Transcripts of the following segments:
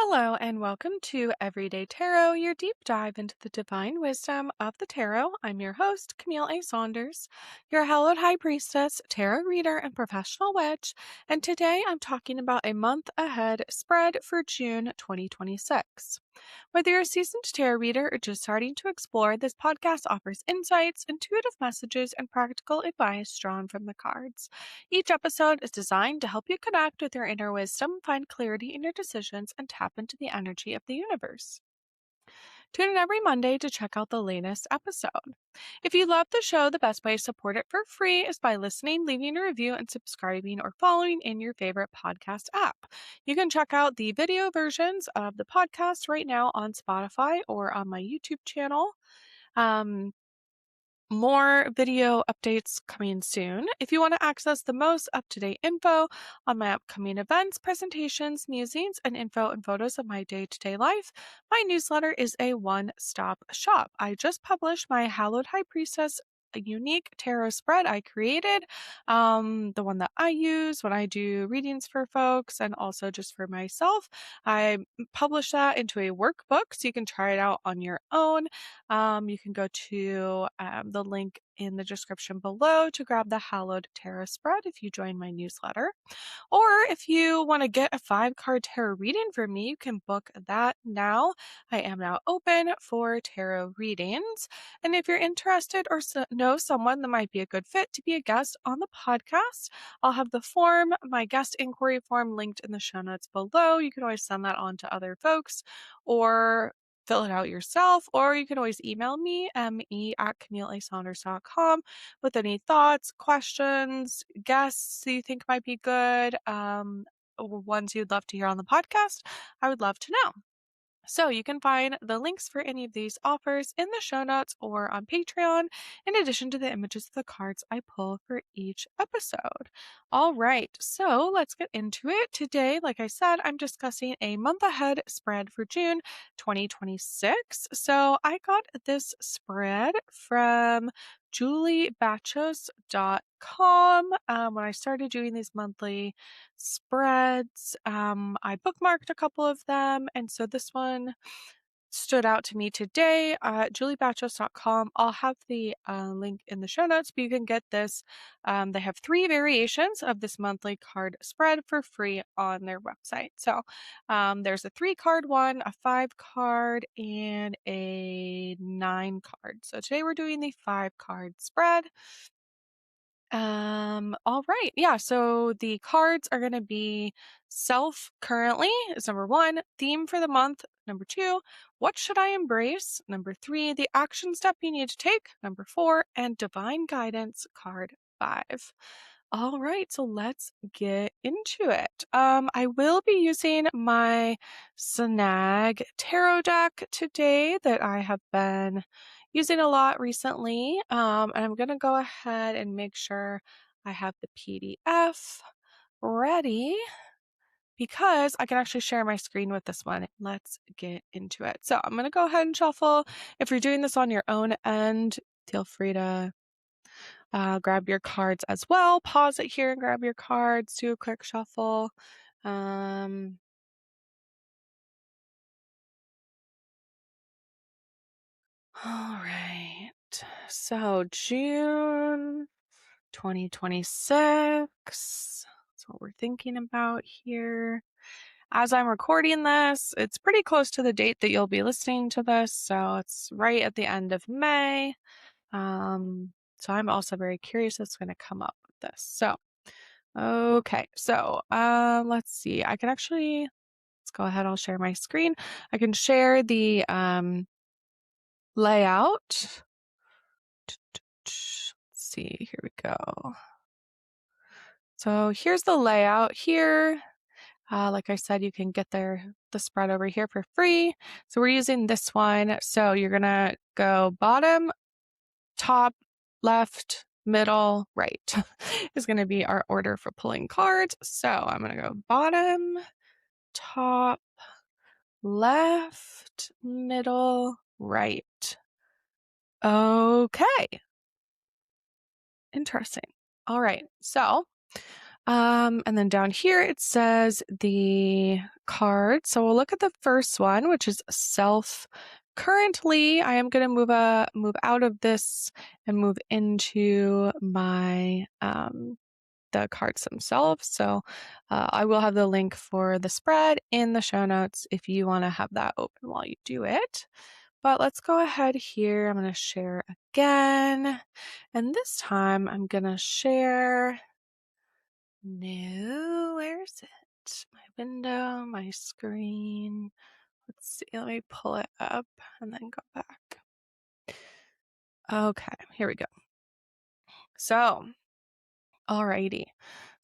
Hello, and welcome to Everyday Tarot, your deep dive into the divine wisdom of the tarot. I'm your host, Camille A. Saunders, your hallowed high priestess, tarot reader, and professional witch. And today I'm talking about a month ahead spread for June 2026. Whether you're a seasoned tarot reader or just starting to explore, this podcast offers insights, intuitive messages, and practical advice drawn from the cards. Each episode is designed to help you connect with your inner wisdom, find clarity in your decisions, and tap into the energy of the universe. Tune in every Monday to check out the latest episode. If you love the show, the best way to support it for free is by listening, leaving a review, and subscribing or following in your favorite podcast app. You can check out the video versions of the podcast right now on Spotify or on my YouTube channel. More video updates coming soon. If you want to access the most up-to-date info on my upcoming events, presentations, musings, and info and photos of my day-to-day life, my newsletter is a one-stop shop. I just published my Hallowed High Priestess a unique tarot spread I created, the one that I use when I do readings for folks and also just for myself. I published that into a workbook so you can try it out on your own. You can go to the link in the description below to grab the Hallowed Tarot spread if you join my newsletter. Or if you want to get a 5-card tarot reading from me, you can book that now. I am now open for tarot readings. And if you're interested or know someone that might be a good fit to be a guest on the podcast, I'll have the form, my guest inquiry form, linked in the show notes below. You can always send that on to other folks or fill it out yourself, or you can always email me, me@CamilleASaunders.com, with any thoughts, questions, guests you think might be good, or ones you'd love to hear on the podcast. I would love to know. So you can find the links for any of these offers in the show notes or on Patreon, in addition to the images of the cards I pull for each episode. All right, so let's get into it. Today, like I said, I'm discussing a month ahead spread for June 2026. So I got this spread from juliebachos.com. When I started doing these monthly spreads, I bookmarked a couple of them, and so this one stood out to me today. juliebachos.com. I'll have the link in the show notes, but you can get this. They have 3 variations of this monthly card spread for free on their website. So there's a 3-card one, a 5-card, and a 9-card. So today we're doing the 5-card spread. All right. Yeah, so the cards are going to be self currently is number 1, theme for the month, number 2, what should I embrace, number 3, the action step you need to take, number 4, and divine guidance, card 5. All right, so let's get into it. I will be using my Snag tarot deck today that I have been using a lot recently. And I'm going to go ahead and make sure I have the PDF ready because I can actually share my screen with this one. Let's get into it. So I'm going to go ahead and shuffle. If you're doing this on your own end, feel free to grab your cards as well. Pause it here and grab your cards. Do a quick shuffle. All right. So June 2026. That's what we're thinking about here. As I'm recording this, it's pretty close to the date that you'll be listening to this. So it's right at the end of May. So I'm also very curious what's going to come up with this. So, okay. So, let's see. I can actually, let's go ahead. I'll share my screen. I can share the, layout. Let's see, here we go. So here's the layout here. Like I said, you can get the spread over here for free. So we're using this one. So you're gonna go bottom, top, left, middle, right is gonna be our order for pulling cards. So I'm gonna go bottom, top, left, middle, right. Okay. Interesting. All right. So And then down here it says the card. So we'll look at the first one, which is self. Currently, I am going to move out of this and move into my the cards themselves. So I will have the link for the spread in the show notes if you want to have that open while you do it. But let's go ahead here. I'm going to share again. And this time I'm going to share. No, where is it? My window, my screen. Let's see. Let me pull it up and then go back. Okay, here we go. So, alrighty.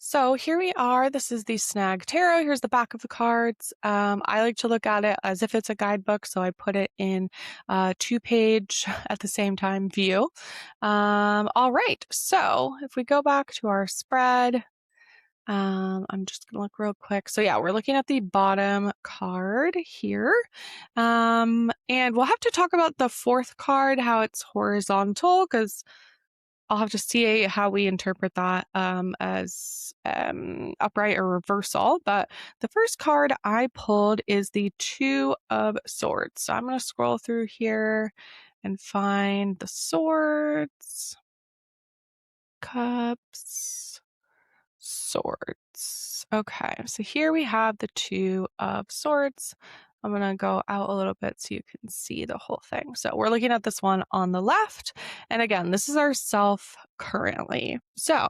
So here we are. This is the Snag Tarot. Here's the back of the cards. I like to look at it as if it's a guidebook, so I put it in 2-page at the same time view. All right. So if we go back to our spread, I'm just gonna look real quick. So yeah, we're looking at the bottom card here. And we'll have to talk about the fourth card, how it's horizontal, because I'll have to see how we interpret that as upright or reversal. But the first card I pulled is the Two of Swords. So I'm going to scroll through here and find the swords, cups, swords. Okay, so here we have the Two of Swords. I'm going to go out a little bit so you can see the whole thing. So we're looking at this one on the left. And again, this is our self currently. So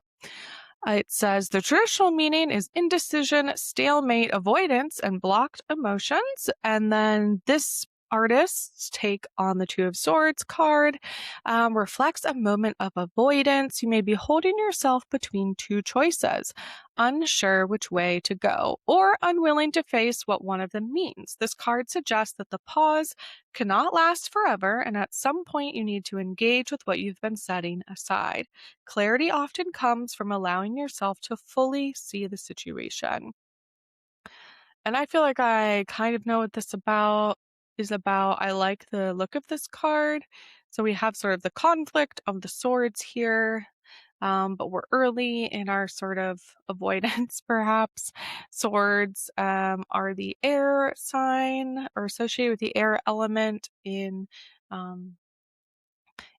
it says the traditional meaning is indecision, stalemate, avoidance, and blocked emotions. And then this artist's take on the Two of Swords card reflects a moment of avoidance. You may be holding yourself between two choices, unsure which way to go, or unwilling to face what one of them means. This card suggests that the pause cannot last forever, and at some point you need to engage with what you've been setting aside. Clarity often comes from allowing yourself to fully see the situation. And I feel like I kind of know what this is about. I like the look of this card. So we have sort of the conflict of the swords here. But we're early in our sort of avoidance, perhaps. Swords are the air sign or associated with the air element in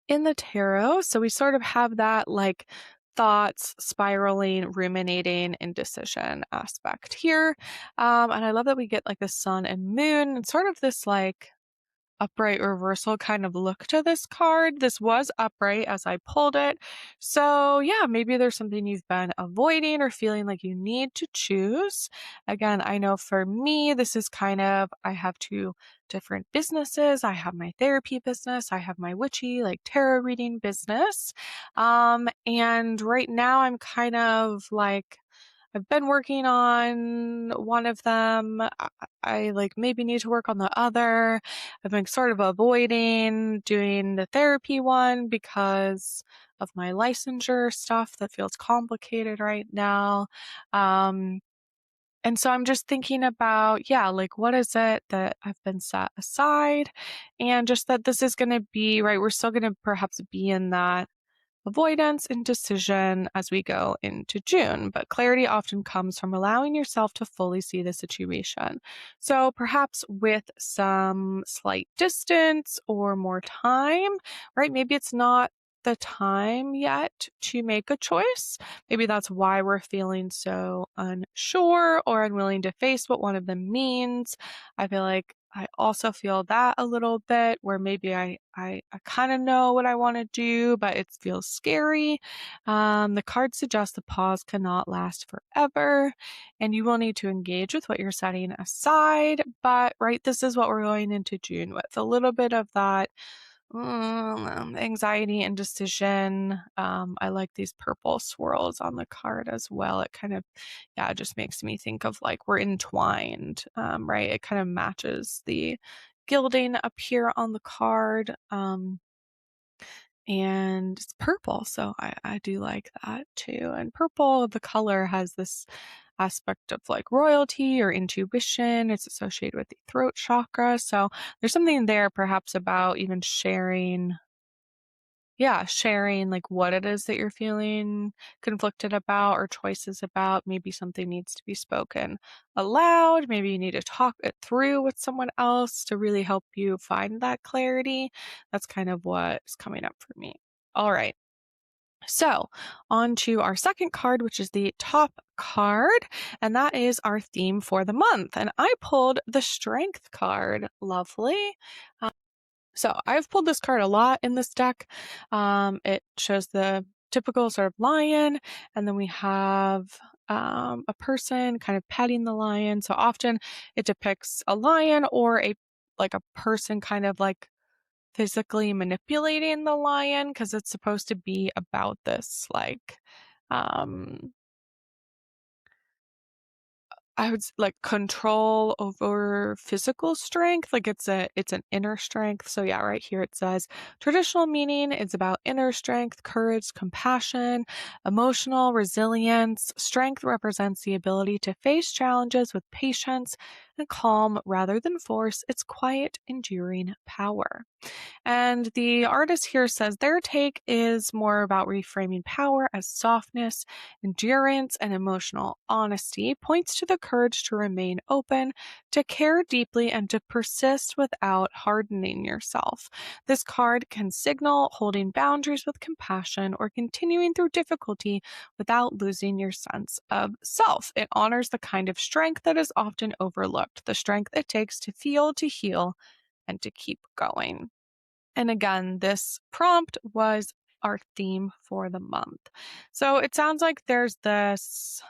the tarot. So we sort of have that like thoughts, spiraling, ruminating, indecision aspect here. And I love that we get like the sun and moon and sort of this like upright reversal kind of look to this card. This was upright as I pulled it. So yeah, maybe there's something you've been avoiding or feeling like you need to choose. Again, I know for me, this is kind of, I have two different businesses. I have my therapy business. I have my witchy like tarot reading business. And right now I'm kind of like, I've been working on one of them. I like maybe need to work on the other. I've been sort of avoiding doing the therapy one because of my licensure stuff that feels complicated right now. And so I'm just thinking about, yeah, like what is it that I've been set aside? And just that this is going to be, right, we're still going to perhaps be in that avoidance and decision as we go into June, but clarity often comes from allowing yourself to fully see the situation. So perhaps with some slight distance or more time, right? Maybe it's not the time yet to make a choice. Maybe that's why we're feeling so unsure or unwilling to face what one of them means. I feel like I also feel that a little bit where maybe I kind of know what I want to do, but it feels scary. The card suggests the pause cannot last forever and you will need to engage with what you're setting aside. But right, this is what we're going into June with, a little bit of that anxiety, indecision. I like these purple swirls on the card as well. It kind of, yeah, it just makes me think of like we're entwined, right? It kind of matches the gilding up here on the card. And it's purple, so I do like that too. And purple, the color has this aspect of like royalty or intuition. It's associated with the throat chakra. So there's something there perhaps about even sharing yeah, sharing like what it is that you're feeling conflicted about or choices about. Maybe something needs to be spoken aloud. Maybe you need to talk it through with someone else to really help you find that clarity. That's kind of what is coming up for me. All right. So, on to our second card, which is the top card, and that is our theme for the month. And I pulled the Strength card. Lovely. So I've pulled this card a lot in this deck. It shows the typical sort of lion, and then we have a person kind of petting the lion. So often it depicts a lion or a person kind of like physically manipulating the lion because it's supposed to be about this um I would like control over physical strength. Like it's an inner strength. So yeah, right here it says traditional meaning is about inner strength, courage, compassion, emotional resilience. Strength represents the ability to face challenges with patience and calm rather than force. It's quiet, enduring power. And the artist here says their take is more about reframing power as softness, endurance, and emotional honesty, points to the courage to remain open, to care deeply, and to persist without hardening yourself. This card can signal holding boundaries with compassion or continuing through difficulty without losing your sense of self. It honors the kind of strength that is often overlooked, the strength it takes to feel, to heal, and to keep going. And again, this prompt was our theme for the month. So it sounds like there's this,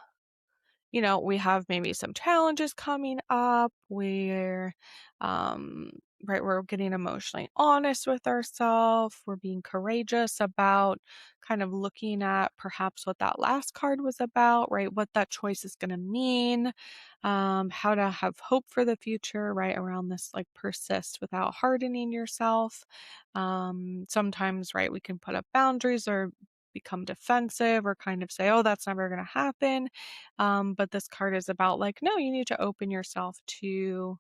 we have maybe some challenges coming up where, um, right, we're getting emotionally honest with ourselves. We're being courageous about kind of looking at perhaps what that last card was about, right? What that choice is going to mean, how to have hope for the future, right? Around this, like persist without hardening yourself. Sometimes, right, we can put up boundaries or become defensive or kind of say, oh, that's never going to happen. But this card is about like, no, you need to open yourself to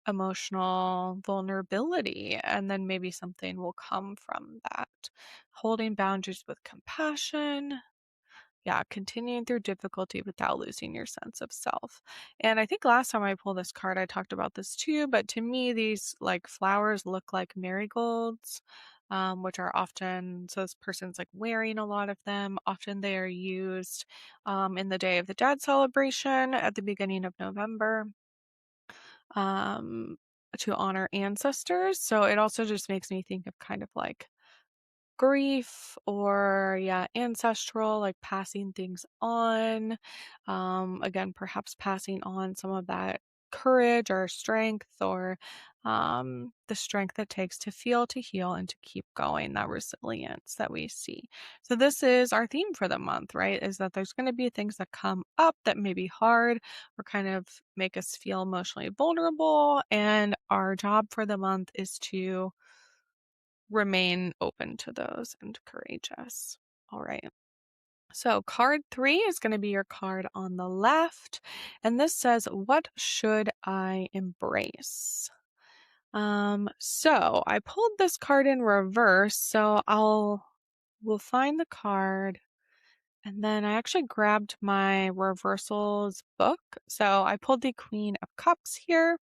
emotional vulnerability, and then maybe something will come from that. Holding boundaries with compassion. Yeah, continuing through difficulty without losing your sense of self. And I think last time I pulled this card, I talked about this too, but to me, these like flowers look like marigolds, which are often, so this person's like wearing a lot of them. Often they are used in the Day of the Dead celebration at the beginning of November um, to honor ancestors. So it also just makes me think of kind of like grief or yeah ancestral, like passing things on, again perhaps passing on some of that courage or strength or the strength it takes to feel, to heal, and to keep going, that resilience that we see. So this is our theme for the month, right? Is that there's going to be things that come up that may be hard or kind of make us feel emotionally vulnerable, and our job for the month is to remain open to those and courageous. All right. So, card 3 is going to be your card on the left. And this says, what should I embrace? So I pulled this card in reverse. So we'll find the card. And then I actually grabbed my reversals book. So I pulled the Queen of Cups here.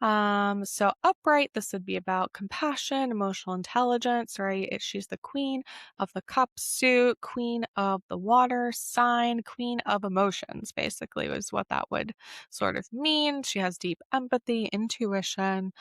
So upright, this would be about compassion, emotional intelligence, right? She's the queen of the cup suit, queen of the water sign, queen of emotions, basically, was what that would sort of mean. She has deep empathy, intuition,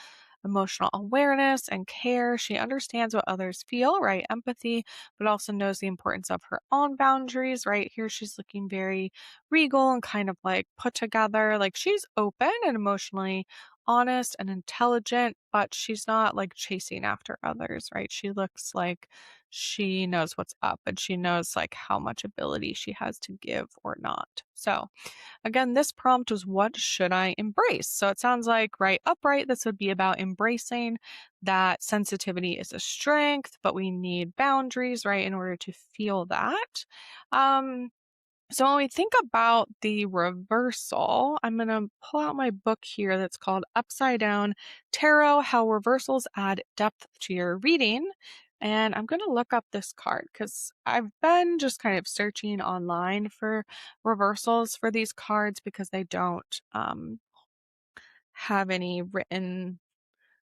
emotional awareness, and care. She understands what others feel, right? Empathy, but also knows the importance of her own boundaries, right? Here she's looking very regal and kind of like put together. Like she's open and emotionally honest and intelligent, but she's not like chasing after others, right? She looks like she knows what's up and she knows like how much ability she has to give or not. So, again, this prompt was what should I embrace? So it sounds like right upright, this would be about embracing that sensitivity is a strength, but we need boundaries, right, in order to feel that. So when we think about the reversal, I'm going to pull out my book here that's called Upside Down Tarot: How Reversals Add Depth to Your Reading. And I'm going to look up this card because I've been just kind of searching online for reversals for these cards because they don't have any written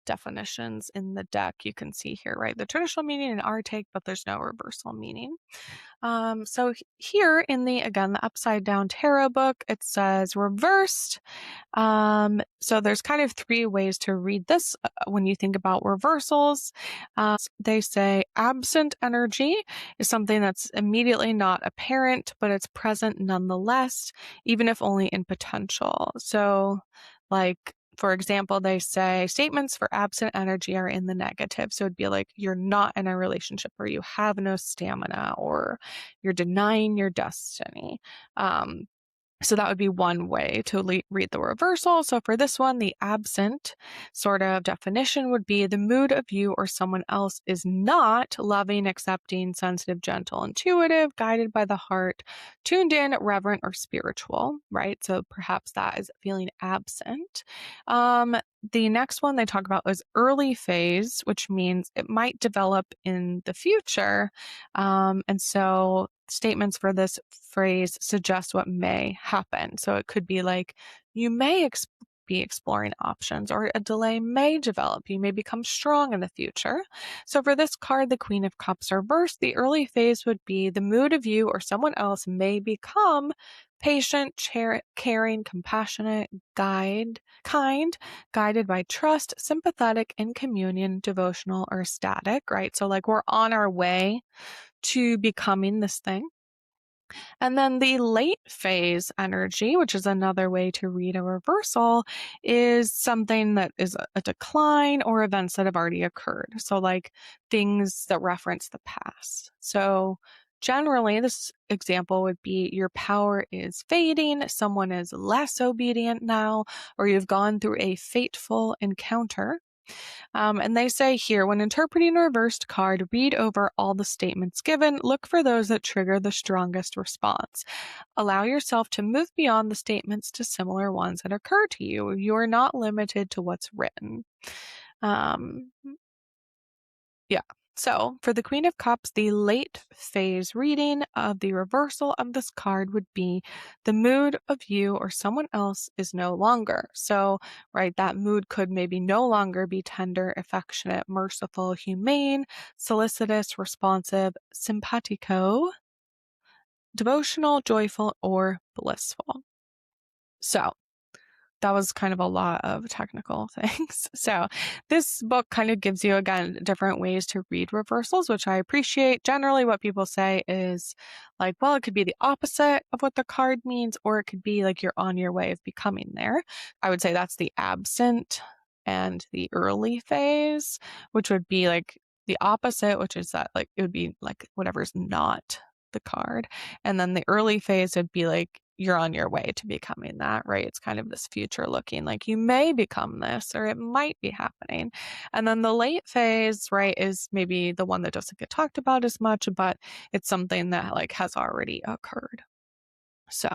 definitions in the deck. You can see here, right? The traditional meaning and our take, but there's no reversal meaning. So here in again, the upside down tarot book, it says reversed. So there's kind of three ways to read this when you think about reversals. They say absent energy is something that's immediately not apparent, but it's present nonetheless, even if only in potential. So, like, for example, they say statements for absent energy are in the negative. So it'd be like you're not in a relationship or you have no stamina or you're denying your destiny. So that would be one way to read the reversal. So for this one, the absent sort of definition would be the mood of you or someone else is not loving, accepting, sensitive, gentle, intuitive, guided by the heart, tuned in, reverent, or spiritual, right? So perhaps that is feeling absent. The next one they talk about is early phase, which means it might develop in the future. And so statements for this phrase suggest what may happen. So it could be like, you may be exploring options, or a delay may develop. You may become strong in the future. So for this card, the Queen of Cups reversed, the early phase would be the mood of you or someone else may become patient, caring, compassionate, kind, guided by trust, sympathetic, in communion, devotional, or ecstatic, right? So like we're on our way to becoming this thing. And then the late phase energy, which is another way to read a reversal, is something that is a decline or events that have already occurred. So, like things that reference the past. So, generally, this example would be your power is fading, someone is less obedient now, or you've gone through a fateful encounter. And they say here, when interpreting a reversed card, read over all the statements given, look for those that trigger the strongest response. Allow yourself to move beyond the statements to similar ones that occur to you. You are not limited to what's written. Um, yeah. So, for the Queen of Cups, the late phase reading of the reversal of this card would be the mood of you or someone else is no longer. So, right, that mood could maybe no longer be tender, affectionate, merciful, humane, solicitous, responsive, simpatico, devotional, joyful, or blissful. So, that was kind of a lot of technical things. So this book kind of gives you, again, different ways to read reversals, which I appreciate. Generally, what people say is like, well, it could be the opposite of what the card means, or it could be like you're on your way of becoming there. I would say that's the absent and the early phase, which would be like the opposite, which is that like it would be like whatever's not the card. And then the early phase would be like you're on your way to becoming that, right? It's kind of this future looking like you may become this or it might be happening. And then the late phase, right, is maybe the one that doesn't get talked about as much, but it's something that like has already occurred. So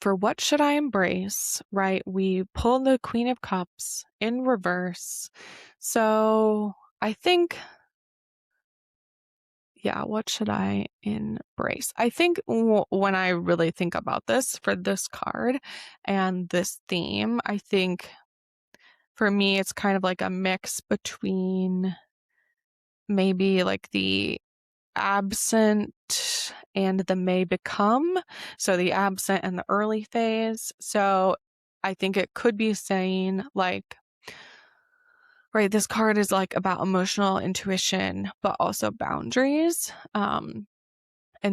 for what should I embrace, right? We pull the Queen of Cups in reverse. So I think yeah, what should I embrace? I think when I really think about this for this card and this theme, I think for me, it's kind of like a mix between maybe like the absent and the may become. So the absent and the early phase. So I think it could be saying like, right, this card is like about emotional intuition, but also boundaries. And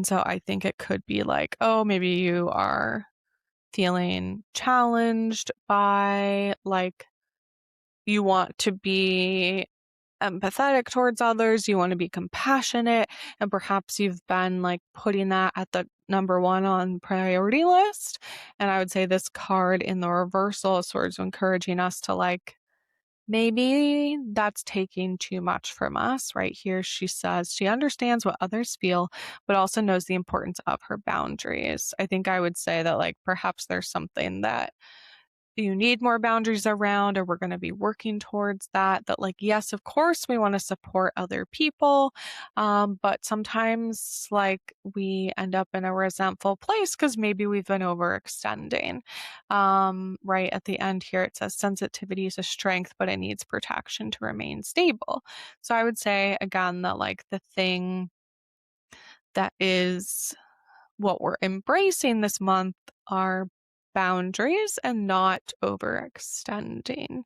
so I think it could be like, oh, maybe you are feeling challenged by like you want to be empathetic towards others, you want to be compassionate, and perhaps you've been like putting that at the number one on priority list. And I would say this card in the reversal is sort of encouraging us to like maybe that's taking too much from us. Right here, she says she understands what others feel, but also knows the importance of her boundaries. I think I would say that, like, perhaps there's something that you need more boundaries around, or we're going to be working towards that. That, like, yes, of course, we want to support other people, but sometimes, like, we end up in a resentful place because maybe we've been overextending. Right at the end here, it says sensitivity is a strength, but it needs protection to remain stable. So I would say again that, like, the thing that is what we're embracing this month are boundaries and not overextending.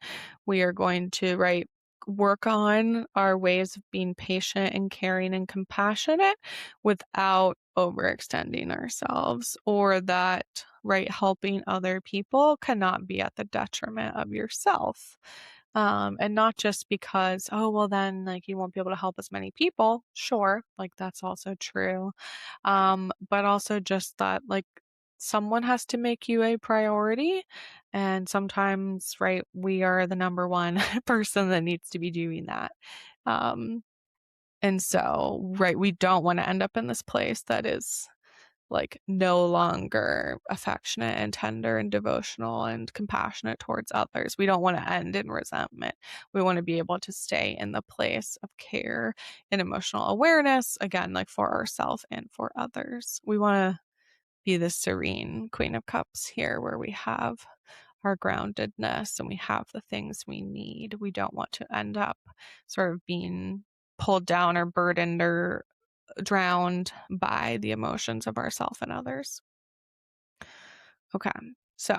We are going to, right, work on our ways of being patient and caring and compassionate without overextending ourselves, or that, right, helping other people cannot be at the detriment of yourself. And not just because, oh, well, then, like, you won't be able to help as many people. Sure, like, that's also true. But also just that, like, someone has to make you a priority. And sometimes, right, we are the number one person that needs to be doing that. Um, and so, right, we don't want to end up in this place that is, like, no longer affectionate and tender and devotional and compassionate towards others. We don't want to end in resentment. We want to be able to stay in the place of care and emotional awareness, again, like, for ourselves and for others. We want to be the serene Queen of Cups here, where we have our groundedness and we have the things we need. We don't want to end up sort of being pulled down or burdened or drowned by the emotions of ourself and others. Okay, so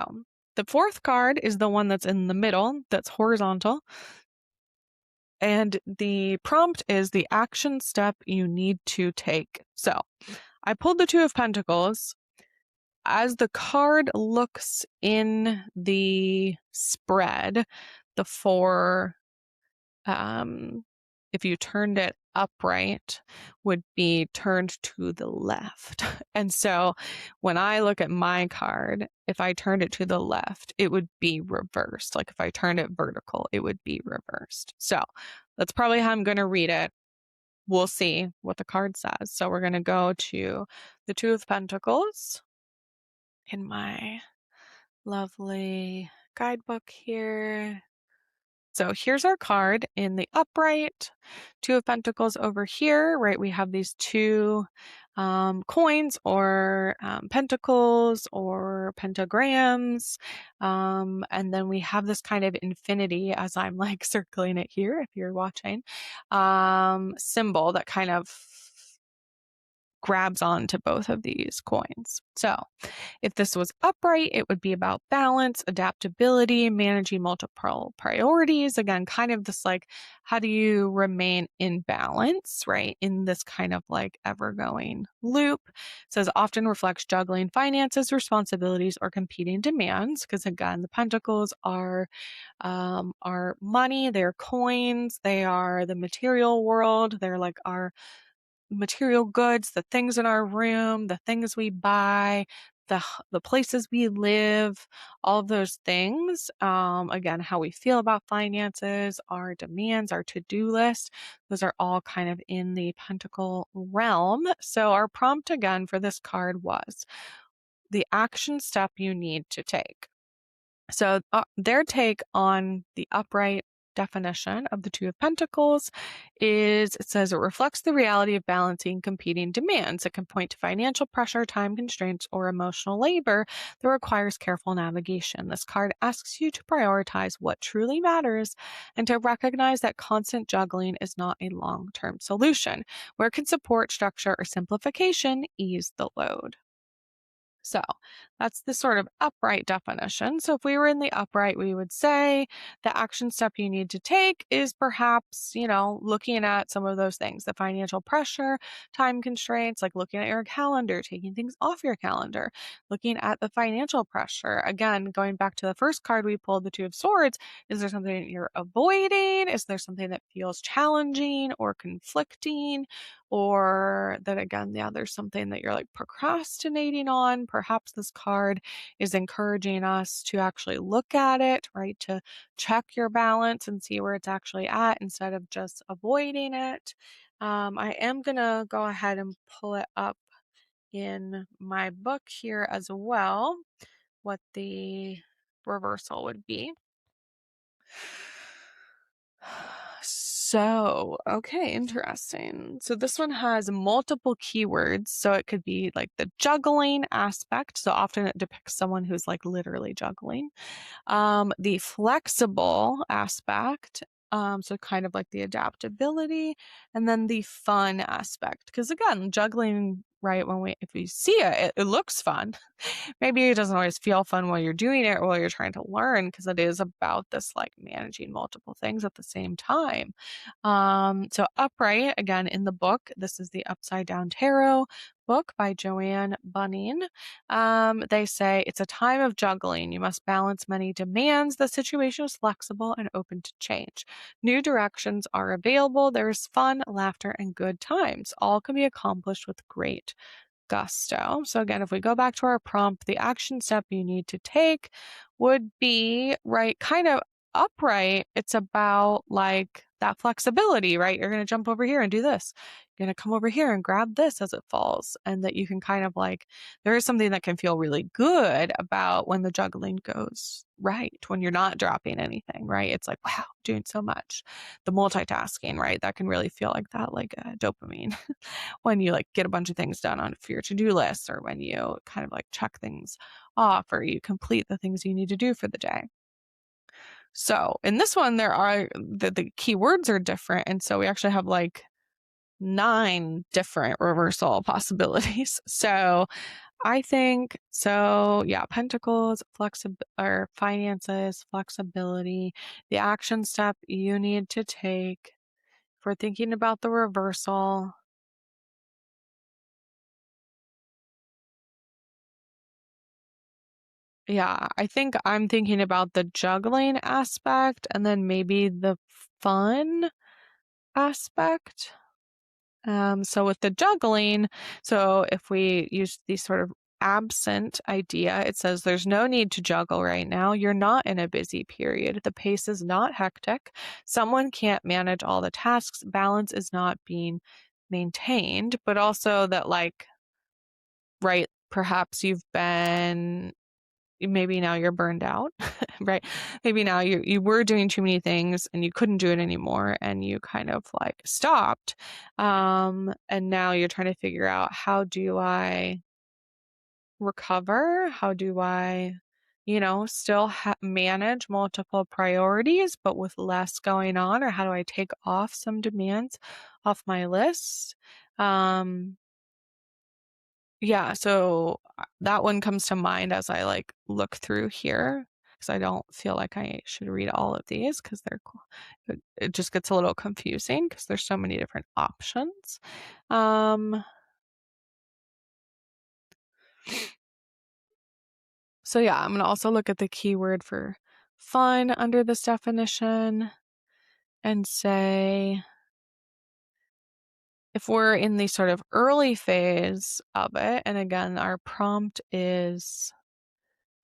the fourth card is the one that's in the middle, that's horizontal. And the prompt is the action step you need to take. So I pulled the Two of Pentacles. As the card looks in the spread, the four, if you turned it upright, would be turned to the left. And so when I look at my card, if I turned it to the left, it would be reversed. Like, if I turned it vertical, it would be reversed. So that's probably how I'm going to read it. We'll see what the card says. So we're going to go to the Two of Pentacles in my lovely guidebook here. So here's our card in the upright, Two of Pentacles over here, right? We have these two coins, or pentacles or pentagrams. And then we have this kind of infinity, as I'm, like, circling it here, if you're watching, symbol that kind of grabs onto both of these coins. So if this was upright, it would be about balance, adaptability, managing multiple priorities. Again, kind of this, like, how do you remain in balance, right, in this kind of, like, ever-going loop. It says often reflects juggling finances, responsibilities, or competing demands, because, again, the pentacles are money, they're coins, they are the material world, they're, like, our material goods, the things in our room, the things we buy, the places we live, all of those things. Again, how we feel about finances, our demands, our to-do list, those are all kind of in the pentacle realm. So our prompt again for this card was the action step you need to take. So their take on the upright definition of the Two of Pentacles is, it says, it reflects the reality of balancing competing demands. It can point to financial pressure, time constraints, or emotional labor that requires careful navigation. This card asks you to prioritize what truly matters and to recognize that constant juggling is not a long-term solution. Where can support, structure, or simplification ease the load? So that's the sort of upright definition. So if we were in the upright, we would say the action step you need to take is perhaps, looking at some of those things, the financial pressure, time constraints, like looking at your calendar, taking things off your calendar, looking at the financial pressure. Again, going back to the first card we pulled, the Two of Swords, is there something that you're avoiding? Is there something that feels challenging or conflicting? Or that, again, there's something that you're, like, procrastinating on. Perhaps this card is encouraging us to actually look at it, right? To check your balance and see where it's actually at instead of just avoiding it. I am going to go ahead and pull it up in my book here as well, what the reversal would be. So, okay, interesting. So this one has multiple keywords. So it could be like the juggling aspect. So often it depicts someone who's like literally juggling. The flexible aspect. So kind of like the adaptability, and then the fun aspect. Because again, juggling, right? If we see it looks fun. Maybe it doesn't always feel fun while you're doing it or while you're trying to learn, because it is about this like managing multiple things at the same time. So upright, again, in the book, this is the Upside Down Tarot book by Joanne Bunning. They say it's a time of juggling. You must balance many demands. The situation is flexible and open to change. New directions are available. There's fun, laughter, and good times. All can be accomplished with great gusto. So again, if we go back to our prompt, the action step you need to take would be, right, kind of upright. It's about like that flexibility, right? You're going to jump over here and do this. You're going to come over here and grab this as it falls. And that you can kind of like, there is something that can feel really good about when the juggling goes right, when you're not dropping anything, right? It's like, wow, doing so much. The multitasking, right? That can really feel like that, like dopamine. When you like get a bunch of things done on your to-do list, or when you kind of like check things off, or you complete the things you need to do for the day. So in this one, there are the keywords are different. And so we actually have like 9 different reversal possibilities. So I think so. Yeah. Pentacles, or finances, flexibility, the action step you need to take. If we're thinking about the reversal, yeah, I think I'm thinking about the juggling aspect and then maybe the fun aspect. So with the juggling, so if we use the sort of absent idea, it says there's no need to juggle right now. You're not in a busy period. The pace is not hectic. Someone can't manage all the tasks. Balance is not being maintained, but also that like, right, perhaps maybe now you're burned out, right? Maybe now you were doing too many things and you couldn't do it anymore and you kind of like stopped. And now you're trying to figure out, how do I recover? How do I, still manage multiple priorities, but with less going on? Or how do I take off some demands off my list? Yeah, so that one comes to mind as I like look through here, because I don't feel like I should read all of these because they're cool. It just gets a little confusing because there's so many different options. So yeah, I'm gonna also look at the keyword for fun under this definition and say, if we're in the sort of early phase of it, and again, our prompt is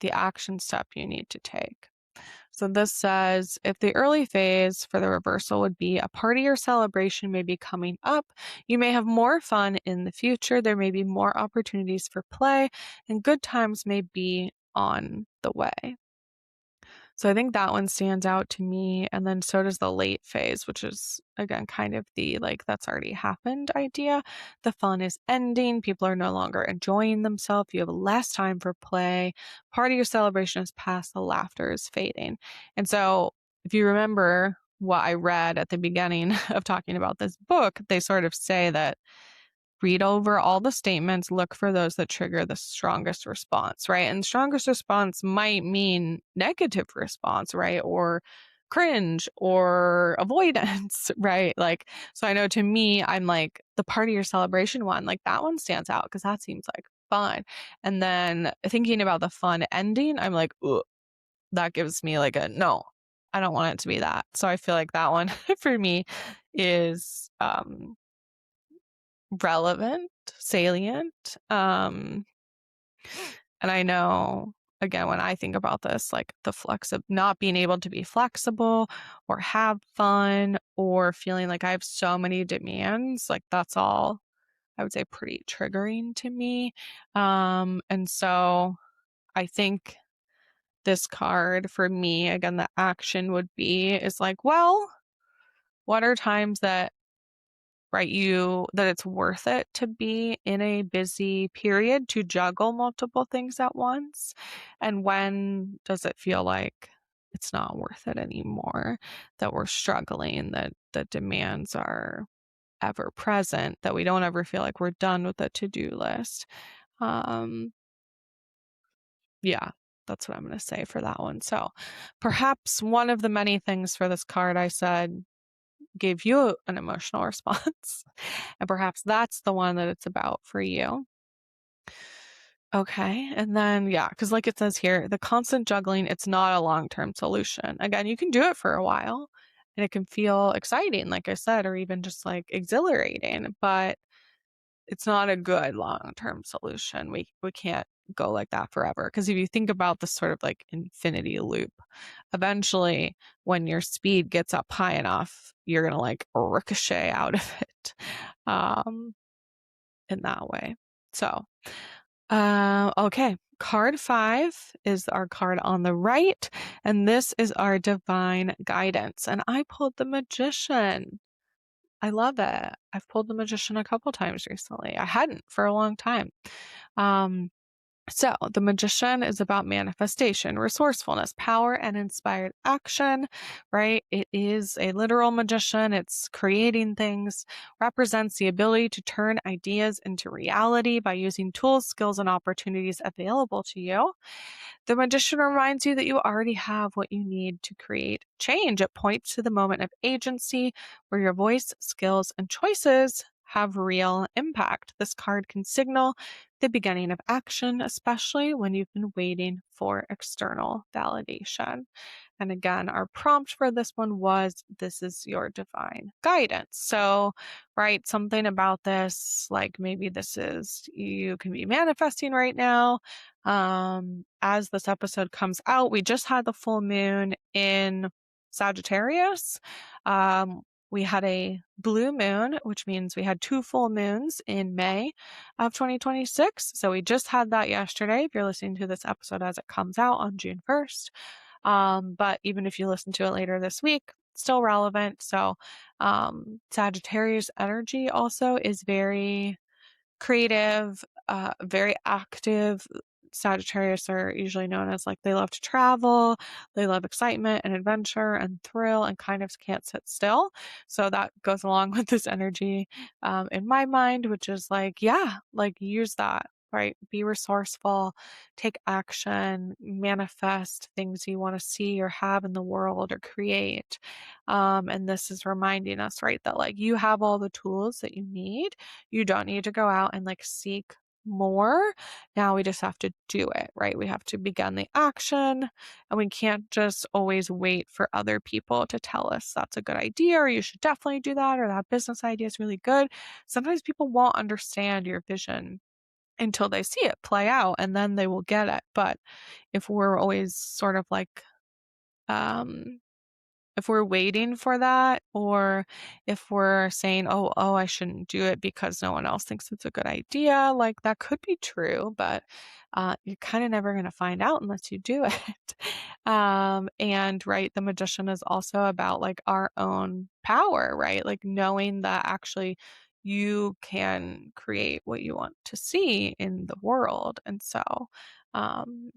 the action step you need to take. So this says, if the early phase for the reversal would be a party or celebration may be coming up, you may have more fun in the future. There may be more opportunities for play, and good times may be on the way. So I think that one stands out to me. And then so does the late phase, which is, again, kind of the like, that's already happened idea. The fun is ending. People are no longer enjoying themselves. You have less time for play. Party or celebration is past. The laughter is fading. And so if you remember what I read at the beginning of talking about this book, they sort of say that read over all the statements, look for those that trigger the strongest response, right? And strongest response might mean negative response, right? Or cringe or avoidance, right? Like, so I know to me, I'm like the party or celebration one, like that one stands out because that seems like fun. And then thinking about the fun ending, I'm like, ooh, that gives me like a no, I don't want it to be that. So I feel like that one for me is relevant, salient. And I know, again, when I think about this, like the not being able to be flexible or have fun or feeling like I have so many demands, like that's all I would say pretty triggering to me. And so I think this card for me, again, the action would be is like, well, what are times that that it's worth it to be in a busy period to juggle multiple things at once? And when does it feel like it's not worth it anymore, that we're struggling, that the demands are ever present, that we don't ever feel like we're done with the to-do list? Um, yeah, that's what I'm going to say for that one. So perhaps one of the many things for this card I said gave you an emotional response. And perhaps that's the one that it's about for you. Okay. And then, yeah, because like it says here, the constant juggling, it's not a long-term solution. Again, you can do it for a while and it can feel exciting, like I said, or even just like exhilarating, but it's not a good long-term solution. We can't go like that forever. Because if you think about this sort of like infinity loop, eventually when your speed gets up high enough, you're gonna like ricochet out of it um in that way. So okay. Card 5 is our card on the right, and this is our divine guidance. And I pulled the Magician. I love it. I've pulled the Magician a couple times recently. I hadn't for a long time. Um, so the Magician is about manifestation, resourcefulness, power, and inspired action, right? It is a literal magician. It's creating things, represents the ability to turn ideas into reality by using tools, skills, and opportunities available to you. The Magician reminds you that you already have what you need to create change. It points to the moment of agency where your voice, skills, and choices have real impact. This card can signal the beginning of action, especially when you've been waiting for external validation. And again, our prompt for this one was, this is your divine guidance. So, right, something about this, like maybe this is, you can be manifesting right now. As this episode comes out, we just had the full moon in Sagittarius. We had a blue moon, which means we had 2 full moons in May of 2026. So we just had that yesterday. If you're listening to this episode as it comes out on June 1st. But even if you listen to it later this week, still relevant. So Sagittarius energy also is very creative, very active. Sagittarius are usually known as like they love to travel, they love excitement and adventure and thrill and kind of can't sit still. So that goes along with this energy in my mind, which is like, yeah, like use that, right? Be resourceful, take action, manifest things you want to see or have in the world or create. And this is reminding us, right, that like you have all the tools that you need. You don't need to go out and like seek more. Now we just have to do it, right? We have to begin the action and we can't just always wait for other people to tell us that's a good idea or you should definitely do that or that business idea is really good. Sometimes people won't understand your vision until they see it play out and then they will get it. But if we're always sort of like um if we're waiting for that, or if we're saying, oh, I shouldn't do it because no one else thinks it's a good idea, like that could be true, but you're kind of never going to find out unless you do it. And right, the Magician is also about like our own power, right? Like knowing that actually you can create what you want to see in the world. And so, um,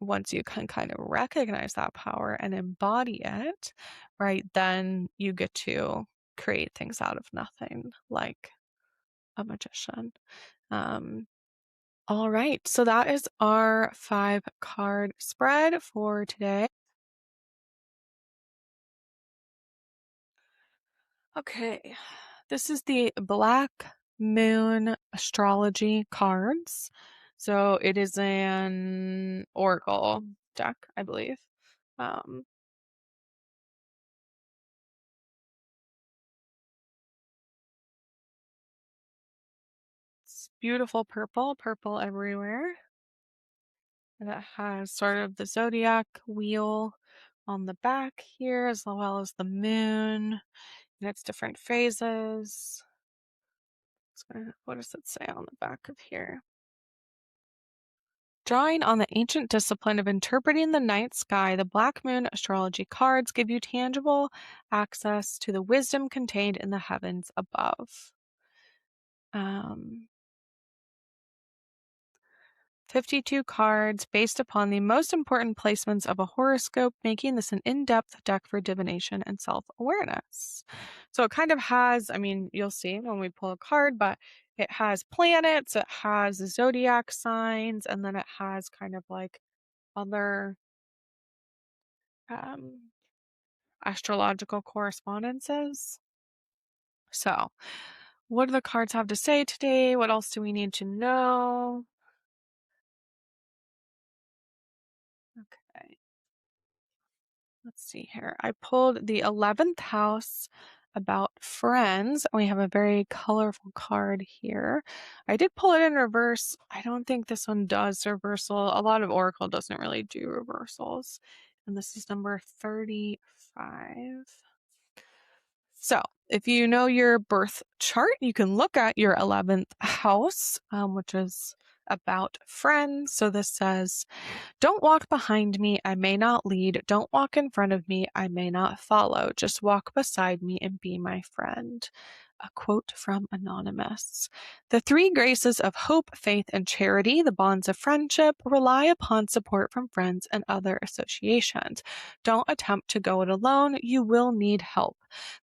once you can kind of recognize that power and embody it, right, then you get to create things out of nothing like a magician. Um, all right, so that is our 5-card spread for today. Okay, this is the Black Moon Astrology cards. So it is an oracle deck, I believe. Um, It's beautiful purple everywhere. And it has sort of the zodiac wheel on the back here, as well as the moon and its different phases. What does it say on the back of here? Drawing on the ancient discipline of interpreting the night sky, the Black Moon Astrology cards give you tangible access to the wisdom contained in the heavens above. Um, 52 cards based upon the most important placements of a horoscope, making this an in-depth deck for divination and self-awareness. So it kind of has, I mean, you'll see when we pull a card, but it has planets, it has zodiac signs, and then it has kind of like other um, astrological correspondences. So, what do the cards have to say today? What else do we need to know? Okay. Let's see here. I pulled the 11th house about friends. We have a very colorful card here. I did pull it in reverse. I don't think this one does reversal. A lot of Oracle doesn't really do reversals. And this is number 35. So, if you know your birth chart, you can look at your 11th house, which is about friends. So, this says, don't walk behind me, I may not lead. Don't walk in front of me, I may not follow. Just walk beside me and be my friend. A quote from Anonymous. The three graces of hope, faith, and charity, the bonds of friendship, rely upon support from friends and other associations. Don't attempt to go it alone. You will need help.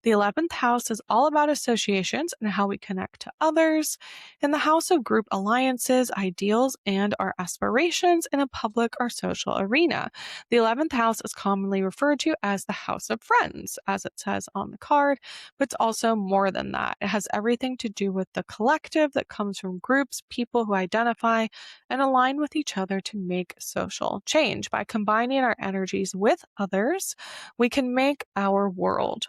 The 11th house is all about associations and how we connect to others. In the house of group alliances, ideals, and our aspirations in a public or social arena. The 11th house is commonly referred to as the house of friends, as it says on the card, but it's also more than that. It has everything to do with the collective that comes from groups, people who identify and align with each other to make social change. By combining our energies with others, we can make our world,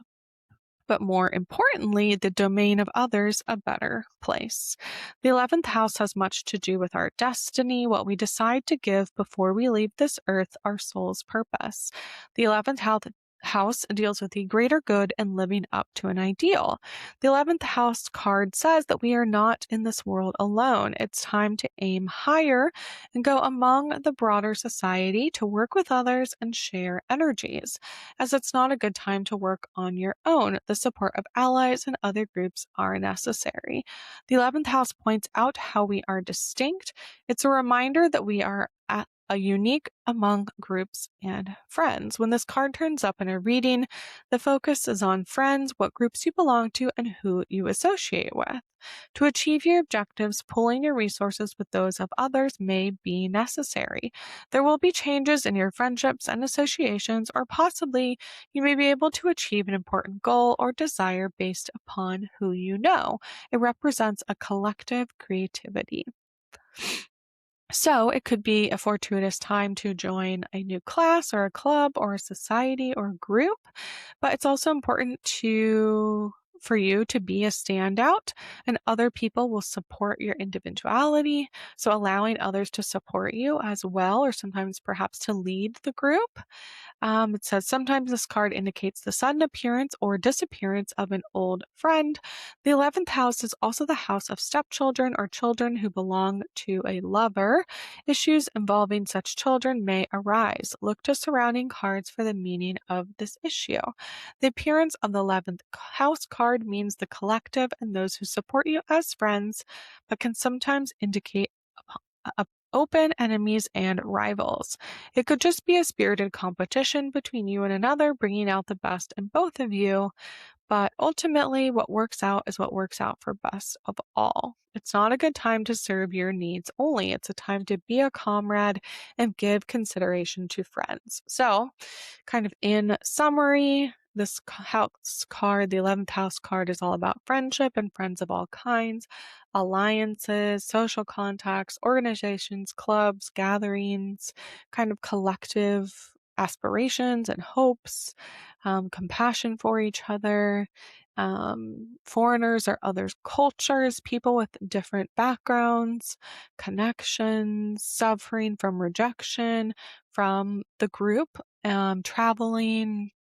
but more importantly, the domain of others, a better place. The 11th house has much to do with our destiny, what we decide to give before we leave this earth, our soul's purpose. The 11th house deals with the greater good and living up to an ideal. The 11th house card says that we are not in this world alone. It's time to aim higher and go among the broader society to work with others and share energies, as it's not a good time to work on your own. The support of allies and other groups are necessary. The 11th house points out how we are distinct. It's a reminder that we are a unique among groups and friends. When this card turns up in a reading, the focus is on friends, what groups you belong to, and who you associate with. To achieve your objectives, pooling your resources with those of others may be necessary. There will be changes in your friendships and associations, or possibly you may be able to achieve an important goal or desire based upon who you know. It represents a collective creativity. So it could be a fortuitous time to join a new class or a club or a society or a group, but it's also important for you to be a standout, and other people will support your individuality. So allowing others to support you as well, or sometimes perhaps to lead the group. It says sometimes this card indicates the sudden appearance or disappearance of an old friend. The 11th house is also the house of stepchildren or children who belong to a lover. Issues involving such children may arise. Look to surrounding cards for the meaning of this issue. The appearance of the 11th house card means the collective and those who support you as friends, but can sometimes indicate open enemies and rivals. It could just be a spirited competition between you and another, bringing out the best in both of you. But ultimately, what works out is what works out for best of all. It's not a good time to serve your needs only. It's a time to be a comrade and give consideration to friends. So, kind of in summary, this house card, the 11th house card, is all about friendship and friends of all kinds, alliances, social contacts, organizations, clubs, gatherings, kind of collective aspirations and hopes, compassion for each other, foreigners or other cultures, people with different backgrounds, connections, suffering from rejection from the group, traveling,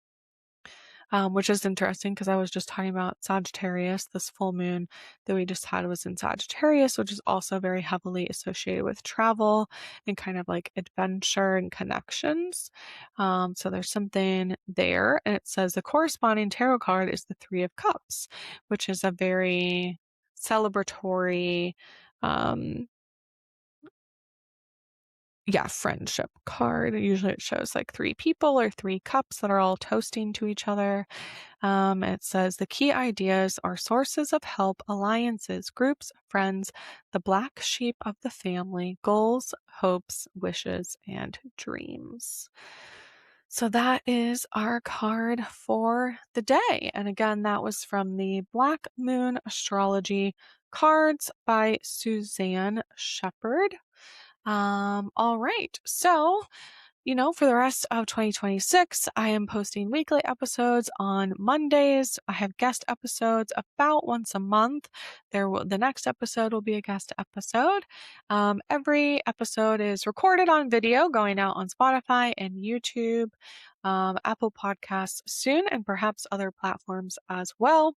which is interesting because I was just talking about Sagittarius. This full moon that we just had was in Sagittarius, which is also very heavily associated with travel and kind of like adventure and connections. So there's something there. And it says the corresponding tarot card is the Three of Cups, which is a very celebratory, um, friendship card. Usually it shows like three people or three cups that are all toasting to each other. It says the key ideas are sources of help, alliances, groups, friends, the black sheep of the family, goals, hopes, wishes, and dreams. So that is our card for the day. And again, that was from the Black Moon Astrology cards by Suzanne Shepherd. All right. So, for the rest of 2026, I am posting weekly episodes on Mondays. I have guest episodes about once a month. The next episode will be a guest episode. Every episode is recorded on video, going out on Spotify and YouTube, Apple Podcasts soon, and perhaps other platforms as well.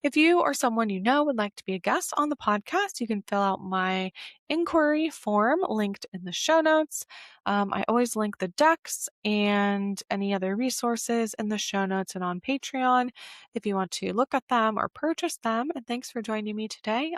If you or someone you know would like to be a guest on the podcast, you can fill out my inquiry form linked in the show notes. I always link the decks and any other resources in the show notes and on Patreon if you want to look at them or purchase them. And thanks for joining me today.